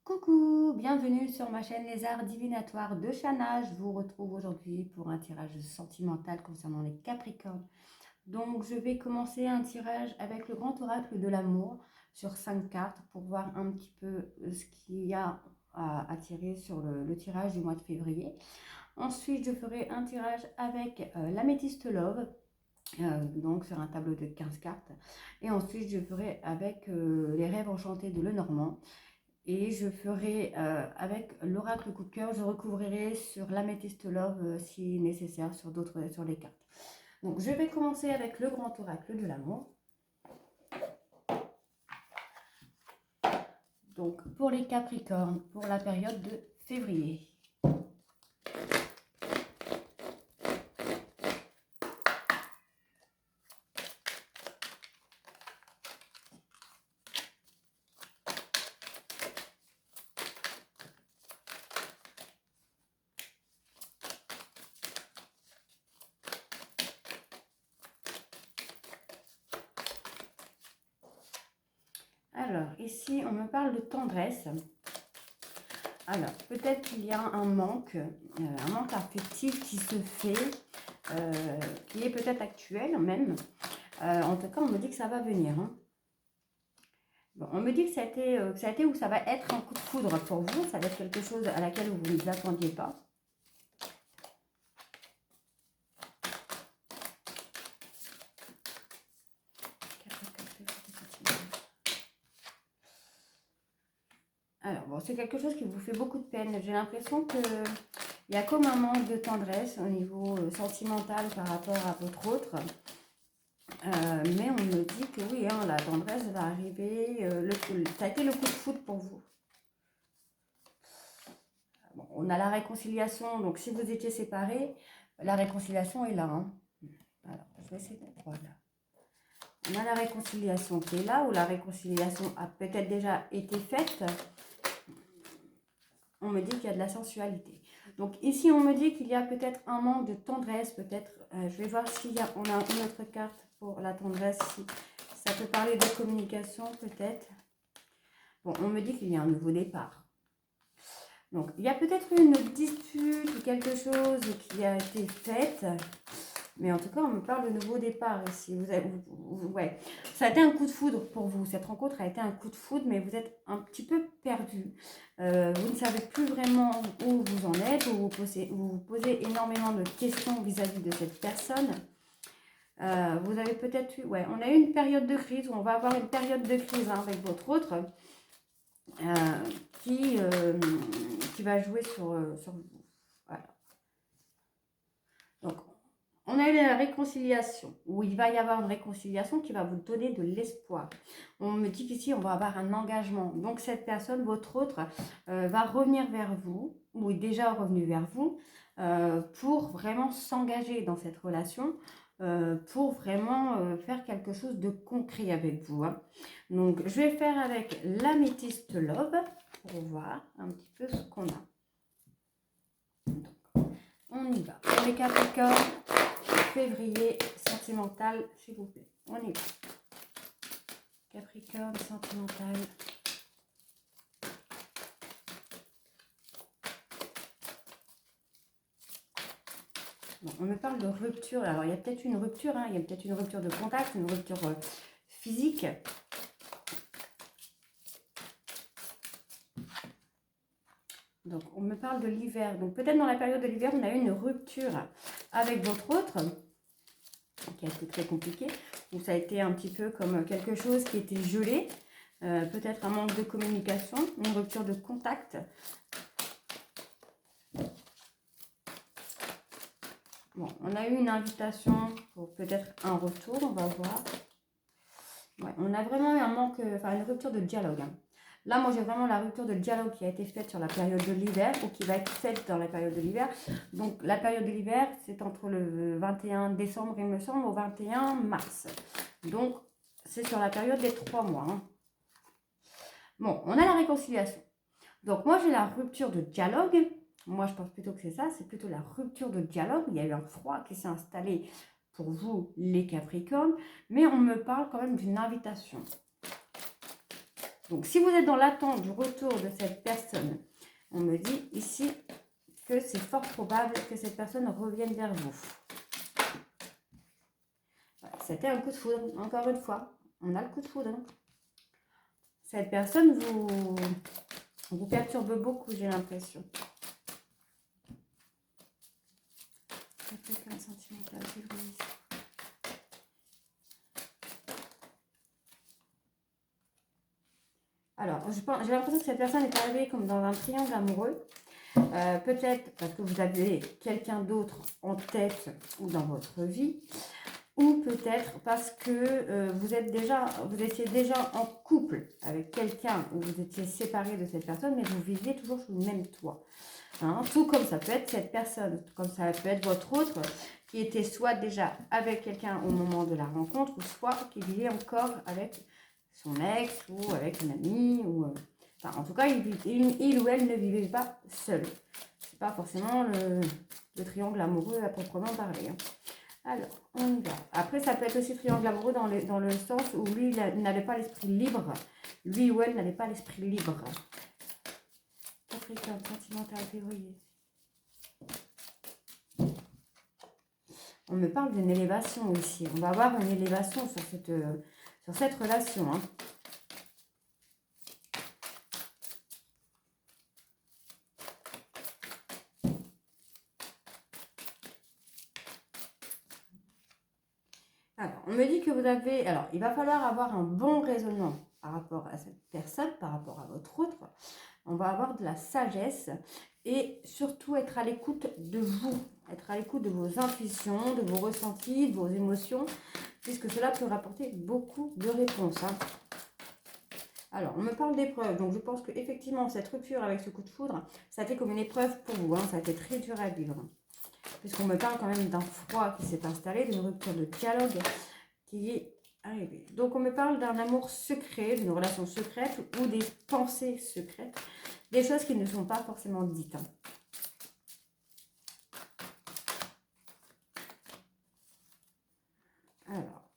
Coucou, bienvenue sur ma chaîne Les Arts Divinatoires de Shana. Je vous retrouve aujourd'hui pour un tirage sentimental concernant les Capricornes. Donc je vais commencer un tirage avec le grand oracle de l'amour sur 5 cartes pour voir un petit peu ce qu'il y a à tirer sur le tirage du mois de février. Ensuite je ferai un tirage avec l'améthyste Love. Donc sur un tableau de 15 cartes. Et ensuite je ferai avec les rêves enchantés de Lenormand. Et je ferai avec l'oracle coup de cœur, je recouvrirai sur l'améthyste Love si nécessaire sur les cartes. Donc je vais commencer avec le grand oracle de l'amour. Donc pour les Capricornes, pour la période de février. Alors, ici, on me parle de tendresse. Alors, peut-être qu'il y a un manque affectif qui se fait, qui est peut-être actuel même. En tout cas, on me dit que ça va venir. Hein. Bon, on me dit que ça a été ou ça va être un coup de foudre pour vous. Ça va être quelque chose à laquelle vous ne vous attendiez pas. Alors, bon, c'est quelque chose qui vous fait beaucoup de peine. J'ai l'impression qu'il y a comme un manque de tendresse au niveau sentimental par rapport à votre autre. Mais on me dit que oui, hein, la tendresse va arriver. Ça a été le coup de foudre pour vous. Bon, on a la réconciliation. Donc, si vous étiez séparés, la réconciliation est là. Hein. Alors, je vais essayer de... Voilà. On a la réconciliation qui est là, ou la réconciliation a peut-être déjà été faite. On me dit qu'il y a de la sensualité. Donc ici, on me dit qu'il y a peut-être un manque de tendresse, peut-être. Je vais voir on a une autre carte pour la tendresse. Si ça peut parler de communication, peut-être. Bon, on me dit qu'il y a un nouveau départ. Donc, il y a peut-être une dispute ou quelque chose qui a été faite. Mais en tout cas, on me parle de nouveau départ ici. Ouais. Ça a été un coup de foudre pour vous. Cette rencontre a été un coup de foudre, mais vous êtes un petit peu perdu. Vous ne savez plus vraiment où vous en êtes, vous vous posez énormément de questions vis-à-vis de cette personne. Vous avez peut-être eu... Ouais, on a eu une période de crise, ou on va avoir une période de crise hein, avec votre autre, qui va jouer sur vous. Voilà. Donc, on a eu la réconciliation, où il va y avoir une réconciliation qui va vous donner de l'espoir. On me dit qu'ici, on va avoir un engagement. Donc, cette personne, votre autre, va revenir vers vous, ou est déjà revenu vers vous, pour vraiment s'engager dans cette relation, pour vraiment faire quelque chose de concret avec vous. Hein. Donc, je vais faire avec l'améthyste Love, pour voir un petit peu ce qu'on a. Donc, on y va. Pour les Capricornes, février sentimental, s'il vous plaît. On y va. Capricorne sentimental. Bon, on me parle de rupture. Alors, il y a peut-être une rupture. Hein, il y a peut-être une rupture de contact, une rupture physique. Donc, on me parle de l'hiver. Donc, peut-être dans la période de l'hiver, on a eu une rupture avec votre autre, qui a été très compliqué. Donc, ça a été un petit peu comme quelque chose qui était gelé. Peut-être un manque de communication, une rupture de contact. Bon, on a eu une invitation pour peut-être un retour, on va voir. Ouais, on a vraiment eu un manque, enfin une rupture de dialogue. Hein. Là, moi, j'ai vraiment la rupture de dialogue qui a été faite sur la période de l'hiver ou qui va être faite dans la période de l'hiver. Donc, la période de l'hiver, c'est entre le 21 décembre, il me semble, au 21 mars. Donc, c'est sur la période des 3 mois. Hein. Bon, on a la réconciliation. Donc, moi, j'ai la rupture de dialogue. Moi, je pense plutôt que c'est ça. C'est plutôt la rupture de dialogue. Il y a eu un froid qui s'est installé pour vous, les Capricornes. Mais on me parle quand même d'une invitation. Donc, si vous êtes dans l'attente du retour de cette personne, on me dit ici que c'est fort probable que cette personne revienne vers vous. Voilà, c'était un coup de foudre, encore une fois. On a le coup de foudre. Hein. Cette personne vous perturbe beaucoup, j'ai l'impression. Capricorne sentimental, février. Alors, j'ai l'impression que cette personne est arrivée comme dans un triangle amoureux. Peut-être parce que vous avez quelqu'un d'autre en tête ou dans votre vie. Ou peut-être parce que vous étiez déjà en couple avec quelqu'un ou vous étiez séparé de cette personne, mais vous viviez toujours sous le même toit. Hein, tout comme ça peut être cette personne, comme ça peut être votre autre qui était soit déjà avec quelqu'un au moment de la rencontre, ou soit qui vivait encore avec son ex ou avec une amie. Enfin, en tout cas, il ou elle ne vivait pas seul. C'est pas forcément le triangle amoureux à proprement parler. Hein. Alors, on y va. Après, ça peut être aussi triangle amoureux dans le sens où lui, il n'avait pas l'esprit libre. Lui ou elle n'avait pas l'esprit libre. Capricorne, sentimental, février. On me parle d'une élévation ici. On va avoir une élévation sur cette relation. Hein. Alors, on me dit que vous avez... Alors, il va falloir avoir un bon raisonnement par rapport à cette personne, par rapport à votre autre. On va avoir de la sagesse et surtout être à l'écoute de vous. Être à l'écoute de vos intuitions, de vos ressentis, de vos émotions, puisque cela peut rapporter beaucoup de réponses. Hein. Alors, on me parle d'épreuve. Donc, je pense qu'effectivement, cette rupture avec ce coup de foudre, ça a été comme une épreuve pour vous. Hein. Ça a été très dur à vivre. Puisqu'on me parle quand même d'un froid qui s'est installé, d'une rupture de dialogue qui est arrivée. Donc on me parle d'un amour secret, d'une relation secrète ou des pensées secrètes, des choses qui ne sont pas forcément dites. Hein. Alors,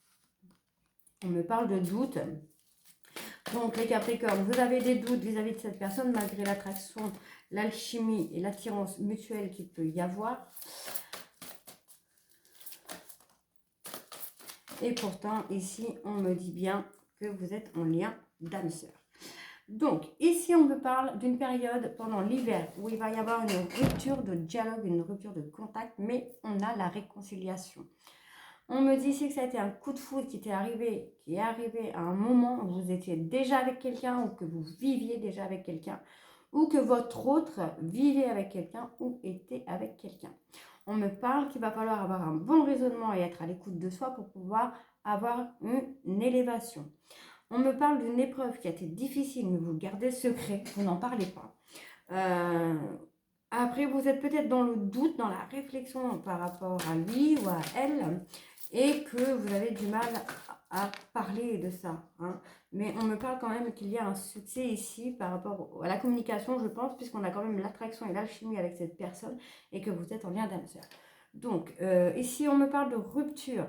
on me parle de doute. Donc les Capricornes, vous avez des doutes vis-à-vis de cette personne malgré l'attraction, l'alchimie et l'attirance mutuelle qu'il peut y avoir. Et pourtant, ici, on me dit bien que vous êtes en lien d'âme sœur. Donc, ici, on me parle d'une période pendant l'hiver où il va y avoir une rupture de dialogue, une rupture de contact, mais on a la réconciliation. On me dit ici que ça a été un coup de foudre qui est arrivé à un moment où vous étiez déjà avec quelqu'un ou que vous viviez déjà avec quelqu'un ou que votre autre vivait avec quelqu'un ou était avec quelqu'un. On me parle qu'il va falloir avoir un bon raisonnement et être à l'écoute de soi pour pouvoir avoir une élévation. On me parle d'une épreuve qui a été difficile, mais vous le gardez secret, vous n'en parlez pas. Après, vous êtes peut-être dans le doute, dans la réflexion par rapport à lui ou à elle, et que vous avez du mal à parler de ça. Hein. Mais on me parle quand même qu'il y a un succès ici par rapport à la communication, je pense, puisqu'on a quand même l'attraction et l'alchimie avec cette personne, et que vous êtes en lien d'âme sœur. Donc, ici, on me parle de rupture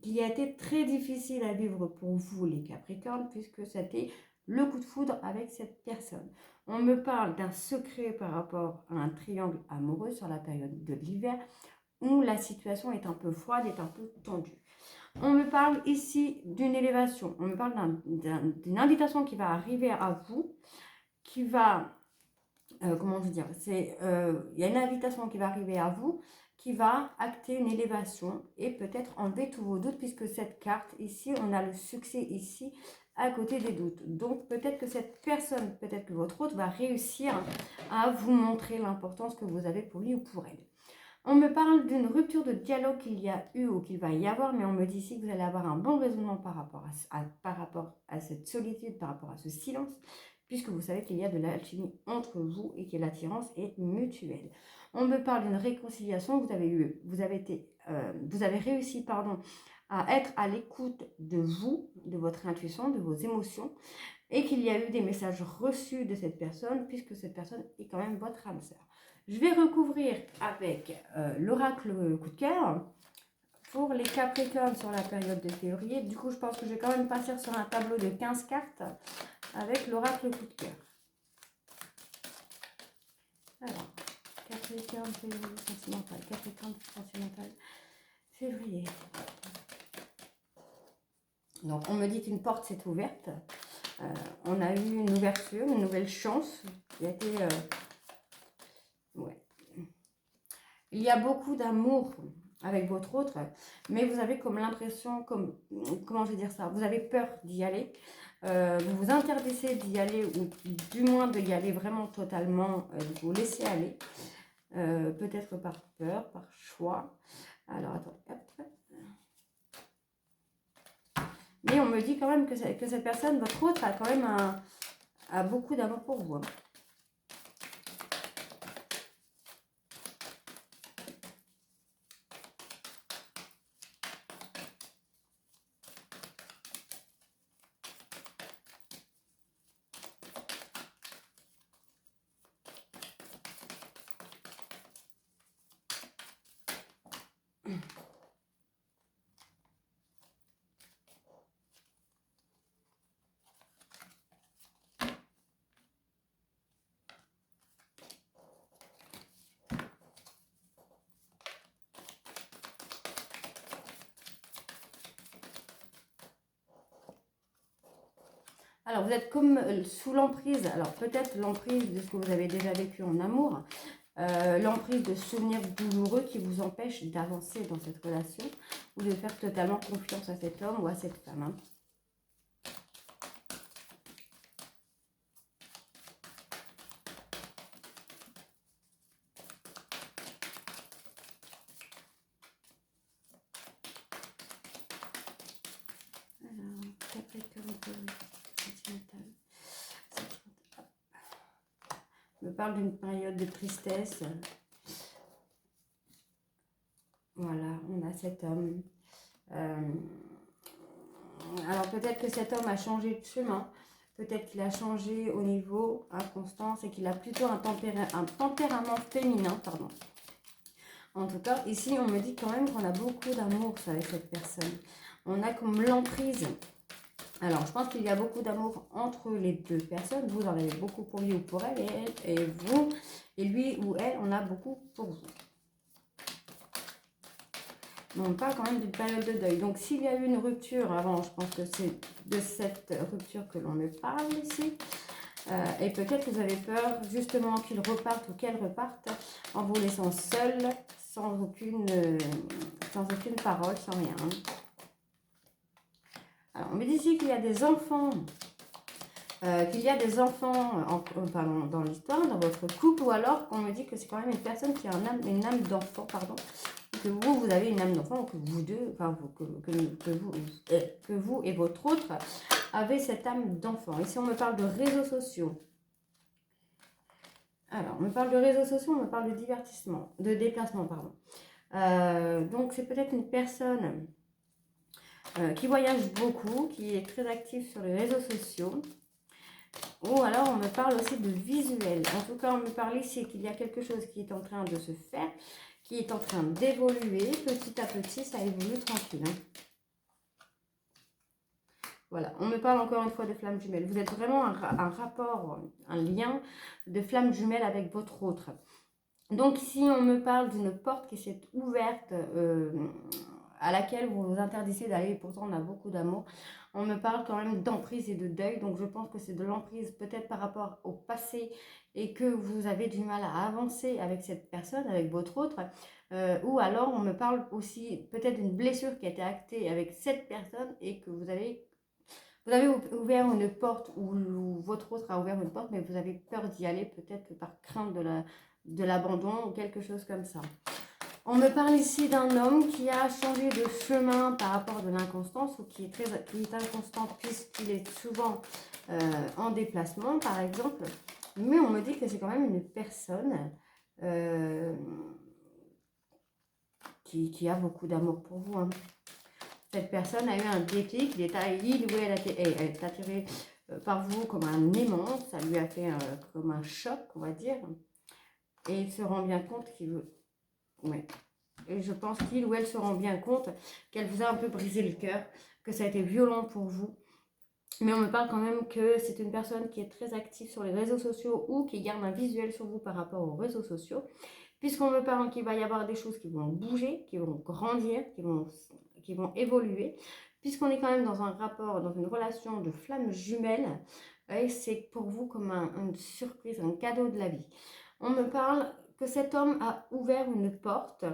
qui a été très difficile à vivre pour vous, les Capricornes, puisque c'était le coup de foudre avec cette personne. On me parle d'un secret par rapport à un triangle amoureux sur la période de l'hiver, où la situation est un peu froide, est un peu tendue. On me parle ici d'une élévation, on me parle d'une invitation qui va arriver à vous, qui va, comment vous dire, il y a une invitation qui va arriver à vous, qui va acter une élévation et peut-être enlever tous vos doutes, puisque cette carte ici, on a le succès ici, à côté des doutes. Donc peut-être que cette personne, peut-être que votre autre va réussir à vous montrer l'importance que vous avez pour lui ou pour elle. On me parle d'une rupture de dialogue qu'il y a eu ou qu'il va y avoir, mais on me dit ici que vous allez avoir un bon raisonnement par rapport à cette solitude, par rapport à ce silence, puisque vous savez qu'il y a de l'alchimie entre vous et que l'attirance est mutuelle. On me parle d'une réconciliation, vous avez réussi, à être à l'écoute de vous, de votre intuition, de vos émotions, et qu'il y a eu des messages reçus de cette personne, puisque cette personne est quand même votre âme sœur. Je vais recouvrir avec l'oracle coup de cœur pour les Capricornes sur la période de février. Du coup, je pense que je vais quand même passer sur un tableau de 15 cartes avec l'oracle coup de cœur. Alors, Capricorne, février, sentimental. Capricorne, sentimental, février. Donc, on me dit qu'une porte s'est ouverte. On a eu une ouverture, une nouvelle chance qui a été... ouais. Il y a beaucoup d'amour avec votre autre, mais vous avez comme l'impression, comment je vais dire ça, vous avez peur d'y aller. Vous vous interdisez d'y aller, ou du moins d'y aller vraiment totalement, de vous laisser aller. Peut-être par peur, par choix. Alors, attends, hop. Mais on me dit quand même que cette personne, votre autre, a quand même a beaucoup d'amour pour vous. Hein. Alors, vous êtes comme sous l'emprise, alors peut-être l'emprise de ce que vous avez déjà vécu en amour, l'emprise de souvenirs douloureux qui vous empêchent d'avancer dans cette relation ou de faire totalement confiance à cet homme ou à cette femme. Hein. Alors, Capricorne, sentimental. On me parle d'une période de tristesse. Voilà, on a cet homme. Alors peut-être que cet homme a changé de chemin. Peut-être qu'il a changé au niveau inconstance et qu'il a plutôt un tempérament féminin, pardon. En tout cas, ici, on me dit quand même qu'on a beaucoup d'amour avec cette personne. On a comme l'emprise. Alors, je pense qu'il y a beaucoup d'amour entre les deux personnes. Vous en avez beaucoup pour lui ou pour elle, et vous, et lui ou elle, on a beaucoup pour vous. Mais on parle quand même d'une période de deuil. Donc, s'il y a eu une rupture avant, je pense que c'est de cette rupture que l'on me parle ici. Et peut-être que vous avez peur justement qu'il reparte ou qu'elle reparte en vous laissant seul, sans aucune parole, sans rien. Alors, on me dit ici qu'il y a des enfants. Pardon, dans l'histoire, dans votre couple, ou alors on me dit que c'est quand même une personne qui a une âme d'enfant, pardon, que vous avez une âme d'enfant, que vous deux, enfin que vous et votre autre avez cette âme d'enfant. Ici, on me parle de réseaux sociaux. Alors, on me parle de réseaux sociaux, on me parle de divertissement, de déplacement, pardon. Donc, c'est peut-être une personne qui voyage beaucoup, qui est très active sur les réseaux sociaux. Ou alors, on me parle aussi de visuel. En tout cas, on me parle ici qu'il y a quelque chose qui est en train de se faire, qui est en train d'évoluer. Petit à petit, ça évolue tranquille. Hein. Voilà, on me parle encore une fois de flamme jumelle. Vous êtes vraiment un rapport, un lien de flamme jumelle avec votre autre. Donc ici, on me parle d'une porte qui s'est ouverte, à laquelle vous vous interdisez d'aller. Pourtant, on a beaucoup d'amour. On me parle quand même d'emprise et de deuil. Donc, je pense que c'est de l'emprise peut-être par rapport au passé et que vous avez du mal à avancer avec cette personne, avec votre autre. Ou alors, on me parle aussi peut-être d'une blessure qui a été actée avec cette personne et que vous avez ouvert une porte ou votre autre a ouvert une porte, mais vous avez peur d'y aller, peut-être par crainte de l'abandon ou quelque chose comme ça. On me parle ici d'un homme qui a changé de chemin par rapport à de l'inconstance ou qui est inconstant puisqu'il est souvent en déplacement, par exemple. Mais on me dit que c'est quand même une personne qui a beaucoup d'amour pour vous. Hein. Cette personne a eu un déclic, il ou elle est attirée par vous comme un aimant, ça lui a fait comme un choc, on va dire. Et il se rend bien compte qu'il veut... Ouais. Et je pense qu'il ou elle se rend bien compte qu'elle vous a un peu brisé le cœur, que ça a été violent pour vous. Mais on me parle quand même que c'est une personne qui est très active sur les réseaux sociaux ou qui garde un visuel sur vous par rapport aux réseaux sociaux. Puisqu'on me parle qu'il va y avoir des choses qui vont bouger, qui vont grandir, qui vont évoluer. Puisqu'on est quand même dans un rapport, dans une relation de flamme jumelle, et c'est pour vous comme une surprise, un cadeau de la vie. On me parle que cet homme a ouvert une porte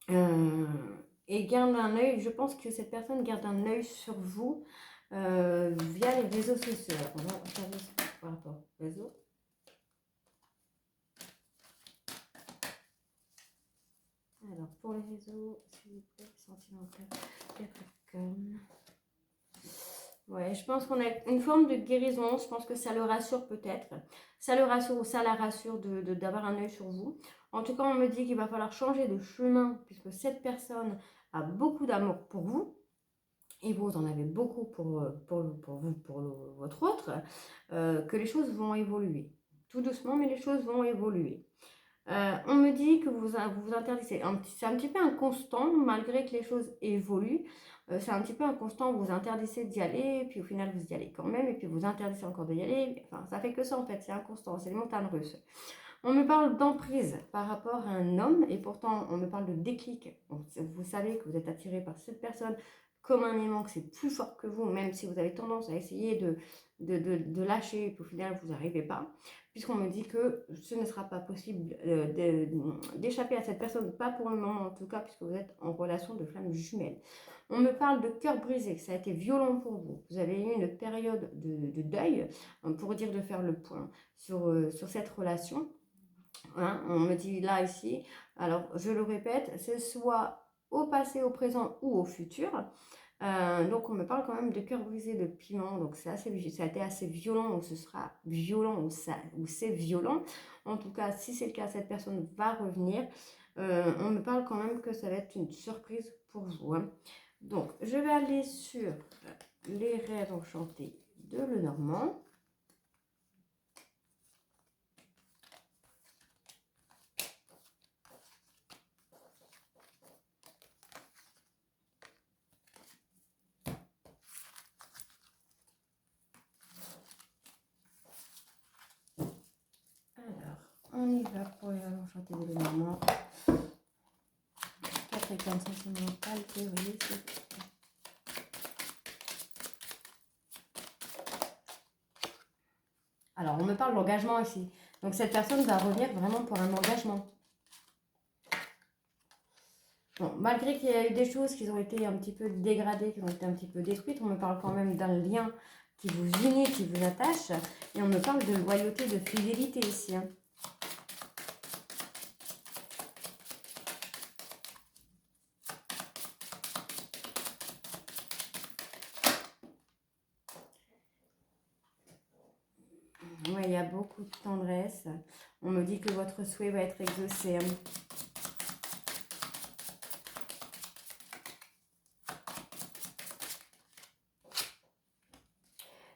et garde un œil. Je pense que cette personne garde un œil sur vous via les réseaux sociaux. On va regarder par rapport aux réseaux. Alors, pour les réseaux, s'il vous plaît, sentimental, Capricorne. Ouais, je pense qu'on a une forme de guérison. Je pense que ça le rassure peut-être. Ça le rassure ou ça la rassure d'avoir un œil sur vous. En tout cas, on me dit qu'il va falloir changer de chemin puisque cette personne a beaucoup d'amour pour vous. Et vous en avez beaucoup pour vous, pour votre autre. Que les choses vont évoluer. Tout doucement, mais les choses vont évoluer. On me dit que vous vous interdisez. C'est un petit peu inconstant, malgré que les choses évoluent. C'est un petit peu inconstant, vous vous interdisez d'y aller, puis au final vous y allez quand même, et puis vous interdisez encore d'y aller. Enfin, ça fait que ça en fait, c'est inconstant, c'est les montagnes russes. On me parle d'emprise par rapport à un homme, et pourtant on me parle de déclic. Vous savez que vous êtes attiré par cette personne comme un aimant, que c'est plus fort que vous, même si vous avez tendance à essayer de lâcher, et puis au final vous n'arrivez pas, puisqu'on me dit que ce ne sera pas possible d'échapper à cette personne, pas pour le moment en tout cas, puisque vous êtes en relation de flamme jumelle. On me parle de cœur brisé, ça a été violent pour vous. Vous avez eu une période de deuil, pour dire de faire le point sur cette relation. Hein, on me dit là, ici, alors je le répète, c'est soit au passé, au présent ou au futur. Donc on me parle quand même de cœur brisé, de piment, donc ça a été assez violent, ou ce sera violent, ou c'est violent. En tout cas, si c'est le cas, cette personne va revenir. On me parle quand même que ça va être une surprise pour vous. Hein. Donc je vais aller sur les rêves enchantés de Lenormand. On y va pour les rêves enchantés de Lenormand. Capricorne sentimental, février, c'est... Alors, on me parle d'engagement ici. Donc, cette personne va revenir vraiment pour un engagement. Bon, malgré qu'il y a eu des choses qui ont été un petit peu dégradées, qui ont été un petit peu détruites, on me parle quand même d'un lien qui vous unit, qui vous attache. Et on me parle de loyauté, de fidélité ici. Hein. Ouais, il y a beaucoup de tendresse. On me dit que votre souhait va être exaucé. Hein.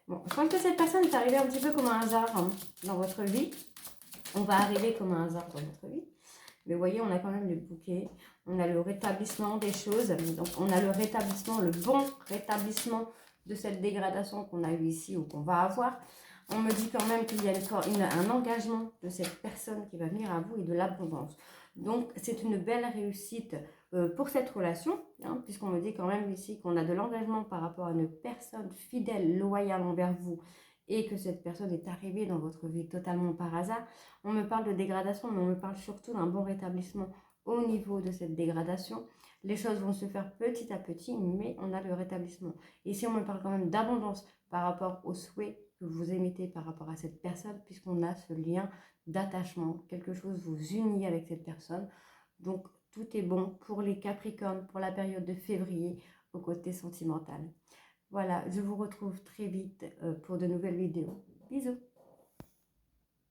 Bon, je pense que cette personne est arrivée un petit peu comme un hasard hein, dans votre vie. On va arriver comme un hasard dans votre vie. Mais vous voyez, on a quand même le bouquet. On a le rétablissement des choses. Donc, on a le rétablissement, le bon rétablissement de cette dégradation qu'on a eue ici ou qu'on va avoir. On me dit quand même qu'il y a un engagement de cette personne qui va venir à vous et de l'abondance. Donc, c'est une belle réussite pour cette relation, hein, puisqu'on me dit quand même ici qu'on a de l'engagement par rapport à une personne fidèle, loyale envers vous, et que cette personne est arrivée dans votre vie totalement par hasard. On me parle de dégradation, mais on me parle surtout d'un bon rétablissement au niveau de cette dégradation. Les choses vont se faire petit à petit, mais on a le rétablissement. Ici, on me parle quand même d'abondance par rapport aux souhaits que vous émettez par rapport à cette personne, puisqu'on a ce lien d'attachement. Quelque chose vous unit avec cette personne. Donc, tout est bon pour les Capricornes, pour la période de février, au côté sentimental. Voilà, je vous retrouve très vite pour de nouvelles vidéos. Bisous!